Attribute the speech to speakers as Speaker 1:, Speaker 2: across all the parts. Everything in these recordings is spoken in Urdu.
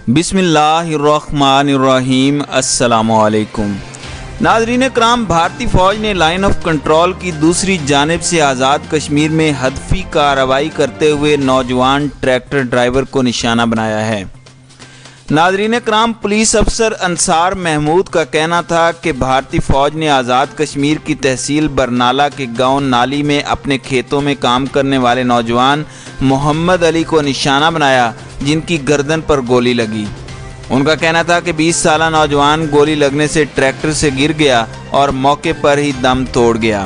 Speaker 1: بسم اللہ الرحمن الرحیم۔ السلام علیکم ناظرین کرام، بھارتی فوج نے لائن آف کنٹرول کی دوسری جانب سے آزاد کشمیر میں ہدفی کارروائی کرتے ہوئے نوجوان ٹریکٹر ڈرائیور کو نشانہ بنایا ہے۔ ناظرین کرام، پولیس افسر انصار محمود کا کہنا تھا کہ بھارتی فوج نے آزاد کشمیر کی تحصیل برنالہ کے گاؤں نالی میں اپنے کھیتوں میں کام کرنے والے نوجوان محمد علی کو نشانہ بنایا، جن کی گردن پر گولی لگی۔ ان کا کہنا تھا کہ 20 سالہ نوجوان گولی لگنے سے ٹریکٹر سے گر گیا اور موقع پر ہی دم توڑ گیا۔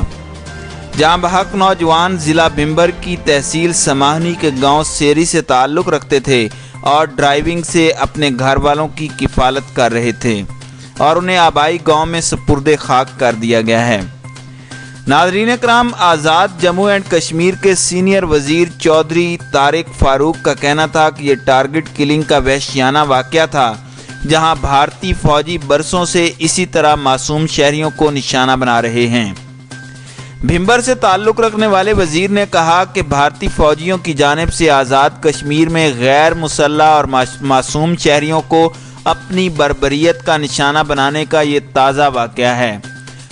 Speaker 1: جہاں بحق نوجوان ضلع بھمبر کی تحصیل سماہنی کے گاؤں سیری سے تعلق رکھتے تھے اور ڈرائیونگ سے اپنے گھر والوں کی کفالت کر رہے تھے اور انہیں آبائی گاؤں میں سپرد خاک کر دیا گیا ہے۔ ناظرین کرام، آزاد جموں اینڈ کشمیر کے سینئر وزیر چودھری طارق فاروق کا کہنا تھا کہ یہ ٹارگٹ کلنگ کا وحشیانہ واقعہ تھا، جہاں بھارتی فوجی برسوں سے اسی طرح معصوم شہریوں کو نشانہ بنا رہے ہیں۔ بھمبر سے تعلق رکھنے والے وزیر نے کہا کہ بھارتی فوجیوں کی جانب سے آزاد کشمیر میں غیر مسلح اور معصوم شہریوں کو اپنی بربریت کا نشانہ بنانے کا یہ تازہ واقعہ ہے۔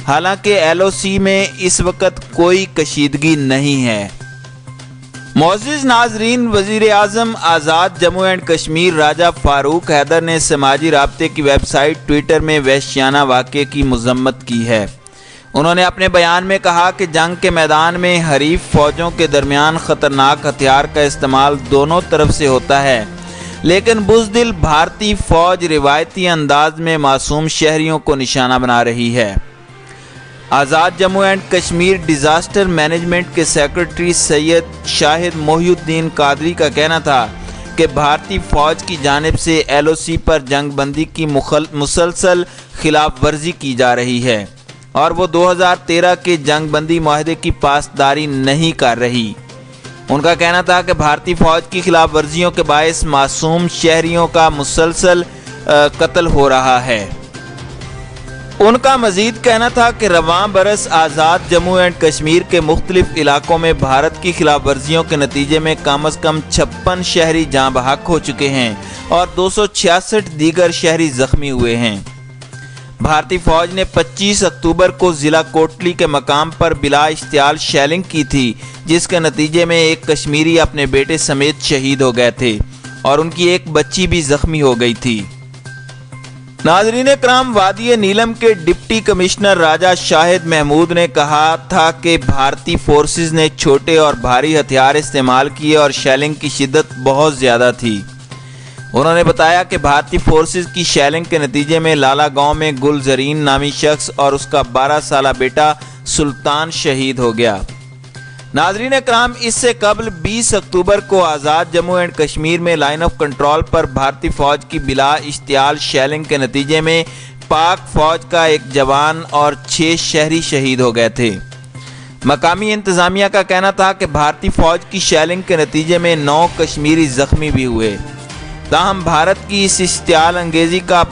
Speaker 1: حالانکہ LOC میں اس وقت کوئی کشیدگی نہیں ہے۔ معزز ناظرین، وزیر اعظم آزاد جموں اینڈ کشمیر راجہ فاروق حیدر نے سماجی رابطے کی ویب سائٹ ٹویٹر میں وحشیانہ واقعے کی مذمت کی ہے۔ انہوں نے اپنے بیان میں کہا کہ جنگ کے میدان میں حریف فوجوں کے درمیان خطرناک ہتھیار کا استعمال دونوں طرف سے ہوتا ہے، لیکن بزدل بھارتی فوج روایتی انداز میں معصوم شہریوں کو نشانہ بنا رہی ہے۔ Azad Jammu and Kashmir disaster management کے سیکرٹری سید شاہد محی الدین قادری کا کہنا تھا کہ بھارتی فوج کی جانب سے LOC پر جنگ بندی کی مسلسل خلاف ورزی کی جا رہی ہے اور وہ 2013 کے جنگ بندی معاہدے کی پاسداری نہیں کر رہی۔ ان کا کہنا تھا کہ بھارتی فوج کی خلاف ورزیوں کے باعث معصوم شہریوں کا مسلسل قتل ہو رہا ہے۔ ان کا مزید کہنا تھا کہ رواں برس آزاد جموں اینڈ کشمیر کے مختلف علاقوں میں بھارت کی خلاف ورزیوں کے نتیجے میں کم از کم 56 شہری جاں بحق ہو چکے ہیں اور 266 دیگر شہری زخمی ہوئے ہیں۔ بھارتی فوج نے 25 اکتوبر کو ضلع کوٹلی کے مقام پر بلا اشتعال شیلنگ کی تھی، جس کے نتیجے میں ایک کشمیری اپنے بیٹے سمیت شہید ہو گئے تھے اور ان کی ایک بچی بھی زخمی ہو گئی تھی۔ ناظرین کرام، وادی نیلم کے ڈپٹی کمشنر راجہ شاہد محمود نے کہا تھا کہ بھارتی فورسز نے چھوٹے اور بھاری ہتھیار استعمال کیے اور شیلنگ کی شدت بہت زیادہ تھی۔ انہوں نے بتایا کہ بھارتی فورسز کی شیلنگ کے نتیجے میں لالا گاؤں میں گل زرین نامی شخص اور اس کا 12 سالہ بیٹا سلطان شہید ہو گیا۔ ناظرین کرام، اس سے قبل 20 اکتوبر کو آزاد جموں اینڈ کشمیر میں لائن آف کنٹرول پر بھارتی فوج کی بلا اشتعال شیلنگ کے نتیجے میں پاک فوج کا ایک جوان اور 6 شہری شہید ہو گئے تھے۔ مقامی انتظامیہ کا کہنا تھا کہ بھارتی فوج کی شیلنگ کے نتیجے میں 9 کشمیری زخمی بھی ہوئے۔ تاہم بھارت کی اس اشتعال انگیزی کا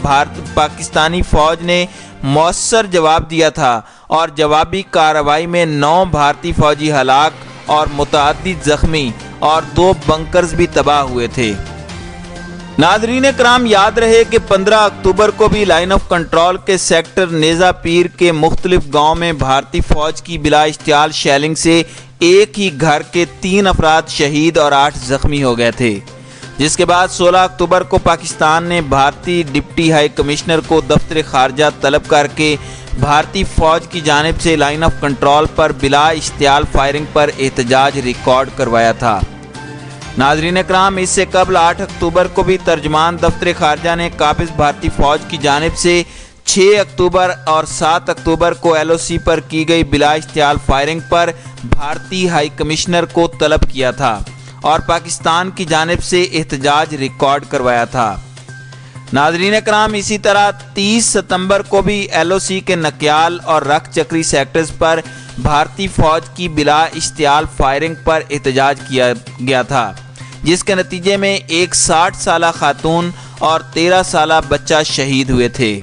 Speaker 1: پاکستانی فوج نے مؤثر جواب دیا تھا اور جوابی کارروائی میں 9 بھارتی فوجی ہلاک اور متعدد زخمی اور 2 بنکرز بھی تباہ ہوئے تھے۔ ناظرین کرام، یاد رہے کہ 15 اکتوبر کو بھی لائن آف کنٹرول کے سیکٹر نیزا پیر کے مختلف گاؤں میں بھارتی فوج کی بلا اشتعال شیلنگ سے ایک ہی گھر کے 3 افراد شہید اور 8 زخمی ہو گئے تھے، جس کے بعد 16 اکتوبر کو پاکستان نے بھارتی ڈپٹی ہائی کمشنر کو دفتر خارجہ طلب کر کے بھارتی فوج کی جانب سے لائن آف کنٹرول پر بلا اشتعال فائرنگ پر احتجاج ریکارڈ کروایا تھا۔ ناظرین کرام، اس سے قبل 8 اکتوبر کو بھی ترجمان دفتر خارجہ نے قابض بھارتی فوج کی جانب سے 6 اکتوبر اور 7 اکتوبر کو LOC پر کی گئی بلا اشتعال فائرنگ پر بھارتی ہائی کمشنر کو طلب کیا تھا اور پاکستان کی جانب سے احتجاج ریکارڈ کروایا تھا۔ ناظرین کرام، اسی طرح 30 ستمبر کو بھی LOC کے نکیال اور رکھ چکری سیکٹرز پر بھارتی فوج کی بلا اشتعال فائرنگ پر احتجاج کیا گیا تھا، جس کے نتیجے میں ایک 60 سالہ خاتون اور 13 سالہ بچہ شہید ہوئے تھے۔